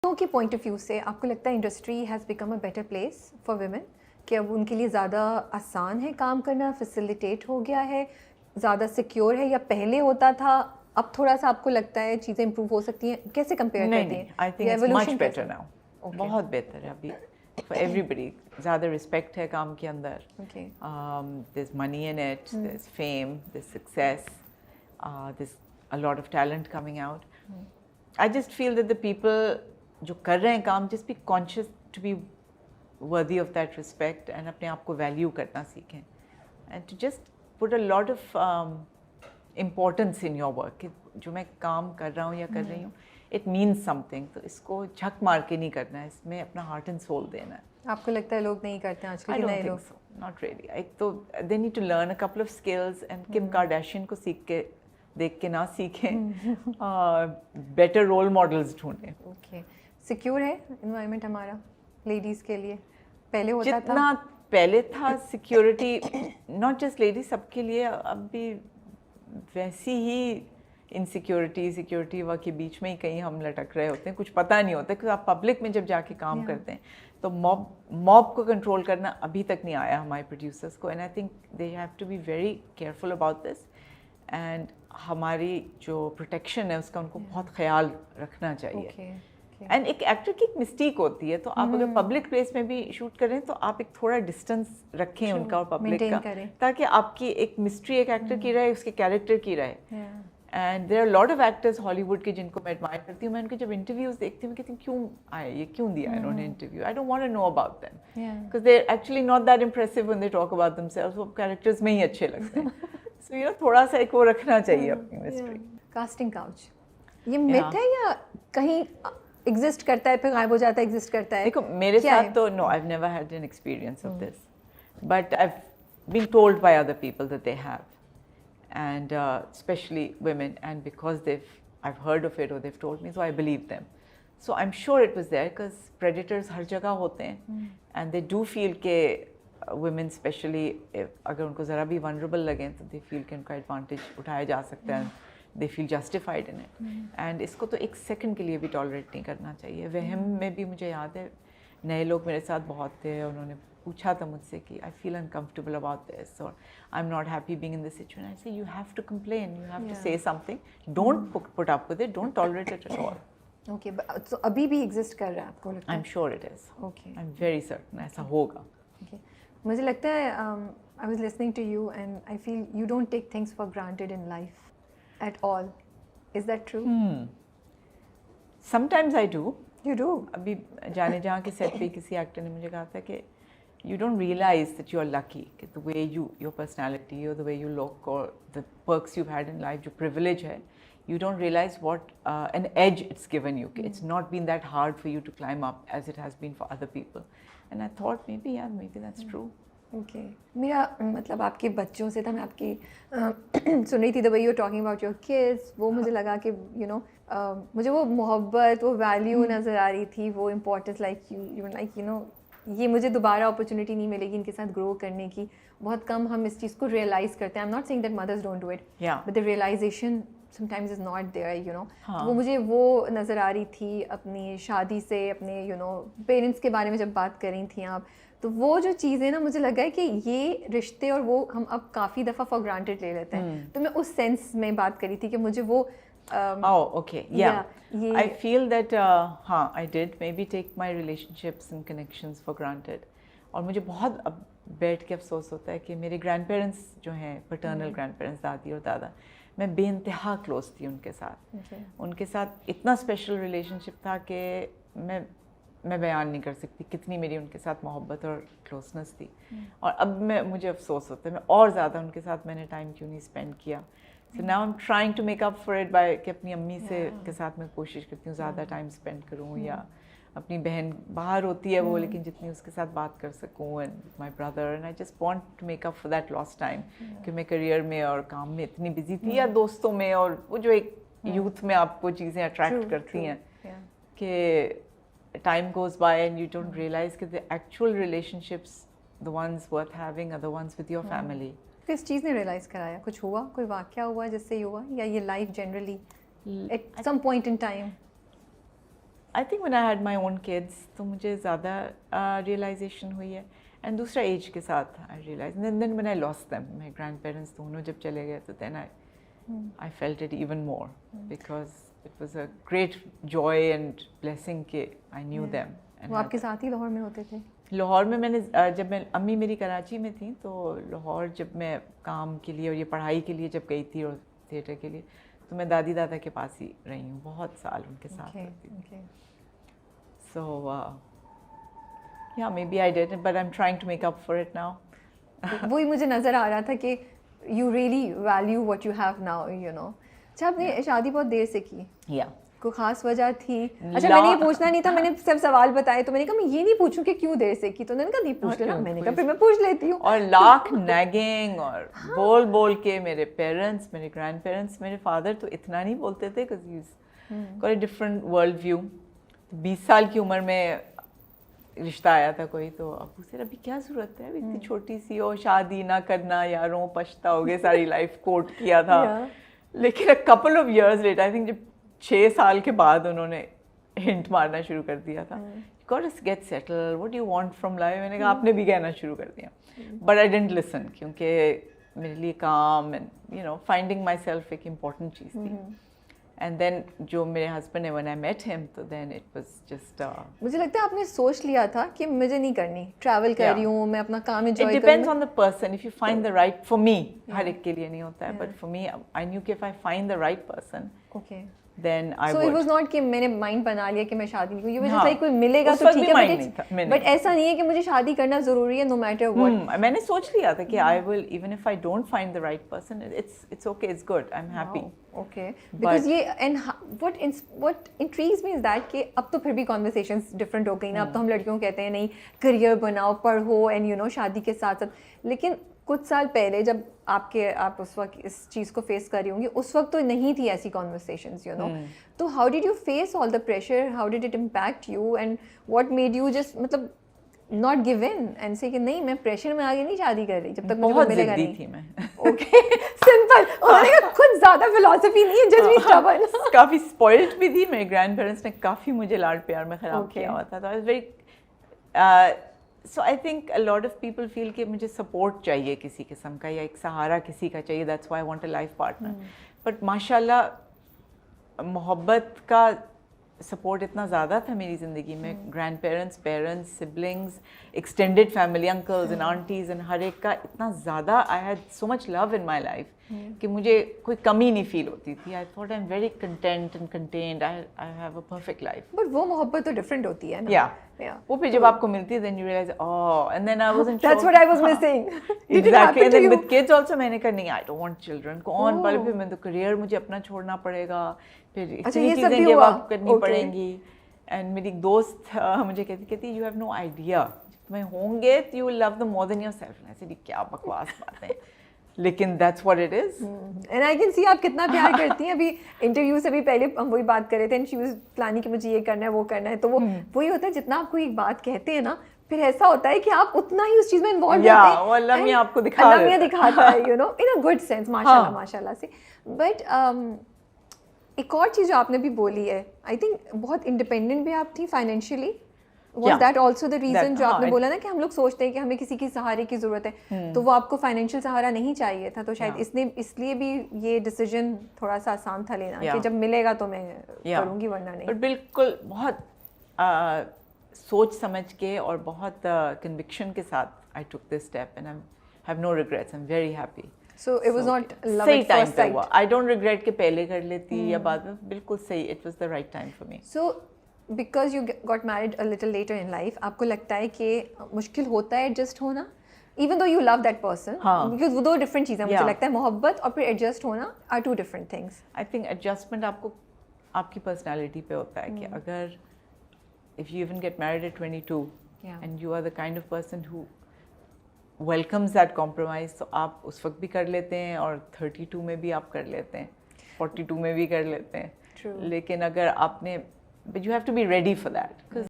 के point of view से आपको लगता है industry has become a better place for women, कि अब उनके लिए ज़्यादा आसान है काम करना, फैसिलिटेट हो गया है, ज़्यादा सिक्योर है, या पहले होता था अब थोड़ा सा आपको लगता है चीज़ें इंप्रूव हो सकती हैं? कैसे कंपेयर करती हैं? I think it's much better now, बहुत बेहतर है अभी फॉर एवरीबडी। ज़्यादा रिस्पेक्ट है काम के अंदर, there is money in it, there is fame, there is success, there is a lot of talent coming out. I just feel that the people जो कर रहे हैं काम, just be conscious to be worthy of that respect and अपने आप को value करना सीखें and to just put a lot of importance in your work. जो मैं काम कर रहा हूँ या कर रही हूँ, इट मीन्स समथिंग. तो इसको झक मार के नहीं करना है, इसमें अपना हार्ट एंड सोल देना है. आपको लगता है लोग नहीं करते हैं आजकल के नए लोग? Not really. एक तो they need to learn a couple of skills and Kim Kardashian को सीख के देख के ना सीखें, बेटर रोल मॉडल्स ढूंढें. ओके. सिक्योर है एनवायरनमेंट हमारा लेडीज़ के लिए? पहले होता जितना पहले था सिक्योरिटी, नॉट जस्ट लेडीज, सबके लिए. अब भी वैसी ही इनसिक्योरिटी सिक्योरिटी के बीच में ही कहीं हम लटक रहे होते हैं, कुछ पता नहीं होता. क्योंकि आप पब्लिक में जब जाके काम करते हैं तो मॉब को कंट्रोल करना अभी तक नहीं आया हमारे प्रोड्यूसर्स को. And I think they have to be very careful about this. And हमारी जो प्रोटेक्शन है उसका उनको बहुत ख्याल रखना चाहिए. एंड एक एक्टर की एक मिस्टेक होती है, तो आप अगर पब्लिक प्लेस में भी शूट करें तो आप एक थोड़ा डिस्टेंस रखें उनका और पब्लिक का, ताकि आपकी एक मिस्ट्री एक एक्टर की रहे, उसके कैरेक्टर की रहे. And there are lot of actors Hollywood के जिनको मैं एडमायर करती हूँ. मैं उनके जब इंटरव्यूज देखती हूँ, मैं कहती हूँ क्यों आए, ये क्यों दिया इन्होंने interview. I don't want to know about them because they are actually not that impressive when they talk about themselves. वो कैरेक्टर्स में ही अच्छे लगते हैं. सो यू नो, थोड़ा सा एक वो रखना चाहिए अपनी मिस्ट्री. कास्टिंग काउच ये मिथ है या कहीं एग्जिस्ट करता है फिर गायब हो जाता है, एग्जिस्ट करता है? देखो मेरे साथ तो no, I have never had an experience of this, but I have been told by other people that they have, and specially women, and because they've I have heard of it और they've told me, so I believe them. So I am sure it was there, because predators हर जगह होते हैं and they do feel के women specially अगर उनको ज़रा भी वनरेबल लगें तो दे फील कि उनका एडवांटेज उठाया जा सकता है. They feel justified in it. And इसको तो एक सेकंड के लिए भी टॉलरेट नहीं करना चाहिए. वहम में भी मुझे याद है नए लोग मेरे साथ बहुत थे, उन्होंने पूछा था मुझसे कि I feel uncomfortable about this और I am not happy being in this situation. I say you have to complain, you have to say something, don't put up with it, don't tolerate it at all. Okay, so अभी भी exist कर रहा है आपको लगता है? I am sure it is. Okay, I am very certain ऐसा होगा. ओके, मुझे लगता है I was listening to you and I feel you don't take things for granted in life at all. Is that true? Sometimes I do. You do? अभी जाने-जहाँ के set पे किसी एक्टर ने मुझे कहा था कि you don't realize that you are lucky, कि the way your personality or the way you look or the perks you've had in life, जो privilege है, you don't realize what an edge it's given you. It's not been that hard for you to climb up as it has been for other people. And I thought maybe that's true. Okay, मेरा मतलब आपके बच्चों से था, मैं आपकी सुन रही थी the way you talking about your kids, वो मुझे लगा कि यू नो मुझे वो मोहब्बत, वो वैल्यू नज़र आ रही थी, वो इम्पोर्टेंस, लाइक यू नो ये मुझे दोबारा अपॉर्चुनिटी नहीं मिलेगी इनके साथ ग्रो करने की. बहुत कम हम इस चीज़ को रियलाइज़ करते हैं. I am not saying that mothers don't do it, but the realisation sometimes is not there, you know. वो मुझे वो नज़र आ रही थी अपनी शादी से, अपने यू नो पेरेंट्स के बारे में जब बात कर रही थी आप, तो वो जो चीज़ें ना मुझे लगा है कि ये रिश्ते और वो हम अब काफ़ी दफ़ा फॉर ग्रांटेड ले लेते हैं. तो मैं उस सेंस में बात करी थी कि मुझे वो okay, yeah. I feel that I did maybe take my relationships and connections for granted. और मुझे बहुत अब बैठ के अफसोस होता है कि मेरे ग्रैंड-पेरेंट्स जो हैं, पैटर्नल ग्रैंड-पेरेंट्स, दादी और दादा, मैं बेइंतहा क्लोज थी उनके साथ. उनके साथ इतना स्पेशल रिलेशनशिप था कि मैं बयान नहीं कर सकती कितनी मेरी उनके साथ मोहब्बत और क्लोजनेस थी. और अब मुझे अफसोस होता है मैं और ज़्यादा उनके साथ मैंने टाइम क्यों नहीं स्पेंड किया. So now I am trying to make up for it by कि अपनी अम्मी के साथ मैं कोशिश करती हूँ ज़्यादा टाइम स्पेंड करूँ, या अपनी बहन बाहर होती है वो, लेकिन जितनी उसके साथ बात कर सकूँ, and my brother, and I just want to make up for that lost time कि मैं करियर में और काम में इतनी बिजी थी, या दोस्तों में, और वो जो एक यूथ में आपको चीज़ें अट्रैक्ट करती हैं कि time goes by and you don't realize that the actual relationships, the ones worth having, are the ones with your family. किस चीज़ ने realize कराया? कुछ हुआ, कोई वाक़या हुआ जिससे ये हुआ, या ये life generally at some point in time? I think when I had my own kids तो मुझे ज़्यादा रियलाइजेशन हुई है, एंड दूसरा एज के साथ I realise, then when I lost them, my grandparents दोनों जब चले गए तो then I felt it even more, because it was a great joy and blessing कि आई न्यू देम। वो आपके साथ ही लाहौर में होते थे? लाहौर में मैंने जब मैं अम्मी मेरी कराची में थी, तो लाहौर जब मैं काम के लिए और ये पढ़ाई के लिए जब गई थी और थिएटर के लिए, तो मैं दादी दादा के पास ही रही हूँ बहुत साल, उनके साथ रहती थी। सो या maybe I did, but I am trying to make up for it now. वही मुझे नज़र आ रहा था कि you really value what you have now, you know. अच्छा, आपने शादी बहुत देर से की? या कोई खास वजह थी? अच्छा, मैंने ये पूछना नहीं था, मैंने सब सवाल बताए, तो मैंने कहा मैं ये नहीं पूछूं कि क्यों देर से की, तो उन्होंने कहा नहीं पूछ लेना, मैंने कहा फिर मैं पूछ लेती हूँ। और लाख नैगिंग और बोल बोल के मेरे पेरेंट्स, मेरे ग्रैंड पेरेंट्स, मेरे फादर तो इतना नहीं बोलते थे because he is got a different world view. 20 साल की उम्र में रिश्ता आया था कोई, तो अबू से अभी क्या ज़रूरत है, अभी इतनी छोटी सी हो, शादी ना करना, यारों पछताओगे, सारी लाइफ कोर्ट किया था। लेकिन अ couple of years later, I think जब 6 साल के बाद उन्होंने हिंट मारना शुरू कर दिया था, got to get settle, what do you want from life. मैंने कहा आपने भी कहना शुरू कर दिया, बट आई डिडंट लिसन, क्योंकि मेरे लिए काम and you know finding my self एक इम्पॉर्टेंट चीज़ थी। एंड देन जो मेरे हस्बैंड है, व्हेन आई मेट हिम, तो देन इट वाज जस्ट मुझे लगता है आपने सोच लिया था कि मुझे नहीं करनी, ट्रैवल कर रही हूँ मैं, अपना काम एंजॉय करूँ। It depends on the person, if you find the right, for me हर एक के लिए नहीं होता है, but for me I knew कि if I find the right person, okay, then I so would. it was not कि मैंने माइंड बना लिया कि मैं शादी नहीं करूँ, you were just हाँ, like कोई मिलेगा तो ठीक है, बट ऐसा नहीं है कि मुझे शादी करना जरूरी है no matter what। मैंने सोच लिया था कि I will, even if I don't find the right person, it's okay, it's good, I'm happy। Okay, because ये and what intrigues me is that कि अब तो फिर भी conversations different हो गई ना, अब तो हम लड़कियों को कहते हैं नहीं करियर बनाओ, पढ़ो and you know शादी के साथ साथ, लेकिन कुछ साल पहले जब आप उस वक्त इस चीज़ को फेस कर रही होंगी, उस वक्त तो नहीं थी ऐसी कॉन्वर्सेशंस, यू नो। तो how did you face all the pressure, how did it impact you, and what made you just मतलब नॉट गिव इन एंड से कि नहीं मैं प्रेशर में आगे नहीं शादी कर रही जब तक मुझे मिलेगा नहीं? थी मैं। Okay, simple. उन्होंने कहा खुद ज़्यादा फिलॉसफी नहीं है, जस्ट बी स्टबर्न। काफ़ी स्पॉइल्ड भी थी, मेरे ग्रैंड पेरेंट्स ने काफ़ी मुझे लाड प्यार में ख़राब किया हुआ था, तो I was very so I think a lot of people feel कि मुझे सपोर्ट चाहिए किसी किस्म का, या एक सहारा किसी का चाहिए, that's why I want a life partner. But माशाल्लाह मोहब्बत का सपोर्ट इतना ज़्यादा था मेरी ज़िंदगी में, grandparents, parents, siblings, extended family, uncles and aunties and हर एक का इतना ज़्यादा, I had so much love in my life कि मुझे कोई कमी नहीं फील होती थी। I thought I am very content and contend, I have a perfect life. But वो मोहब्बत तो डिफरेंट होती है ना। या वो फिर जब आपको मिलती है, then you realise oh, and then I wasn't sure, that's what I was missing. Exactly, and then with kids also मैंने कहा नहीं, आई डोंट वांट चिल्ड्रन, कौन पहले फिर मैं तो करियर मुझे अपना छोड़ना पड़ेगा, फिर इतनी चीज़ें गिव अप करनी पड़ेंगी। एंड मेरी दोस्त मुझे कहती यू हैव नो आइडिया, तुम्हें होंगे तो you will love them more than yourself. ऐसे भी क्या बकवास बातें, लेकिन that's what it is. And I can see आप कितना प्यार करती हैं। अभी इंटरव्यू से भी पहले हम वही बात कर रहे थे, एंड शी वाज प्लानिंग कि मुझे ये करना है वो करना है, तो वो वही होता है, जितना आपको एक बात कहते हैं ना, फिर ऐसा होता है कि आप उतना ही उस चीज़ में इन्वॉल्व होते हैं, वो अल्लाह मियां आपको दिखाता है, you know, in a good sense, माशाल्लाह माशाल्लाह से। बट एक और चीज़ जो आपने भी बोली है, आई थिंक बहुत इंडिपेंडेंट भी आप थी financially. Was that also the reason जो आपने बोला ना कि हम लोग सोचते हैं कि हमें किसी की सहारे की ज़रूरत है, तो वो आपको फाइनेंशियल सहारा नहीं चाहिए था, तो शायद इसलिए भी ये डिसीजन थोड़ा सा आसान था लेना कि जब मिलेगा तो मैं करूँगी, वरना नहीं। पर बिल्कुल बहुत सोच समझ के और बहुत कन्विक्शन के साथ I took this step, and I have no regrets, I am very happy. So it was not love सही at टाइम first पे sight. हुआ, आई डोंट रिग्रेट कि पहले कर लेती या बाद में, बिल्कुल सही, it was the right time for me. So because you got married a little later in life, आपको लगता है कि मुश्किल होता है एडजस्ट होना, even though you love that person, because वो दो डिफरेंट चीज़ें मुझे लगता है, मोहब्बत और फिर एडजस्ट होना are two different things. I think adjustment आपको आपकी पर्सनैलिटी पे होता है कि अगर if you even get married at 22 and you are the kind of person who welcomes that compromise, तो आप उस वक्त भी कर लेते हैं और 32 में भी आप कर लेते हैं, 42 में भी कर लेते हैं। लेकिन अगर आपने, but you have to be ready for that, because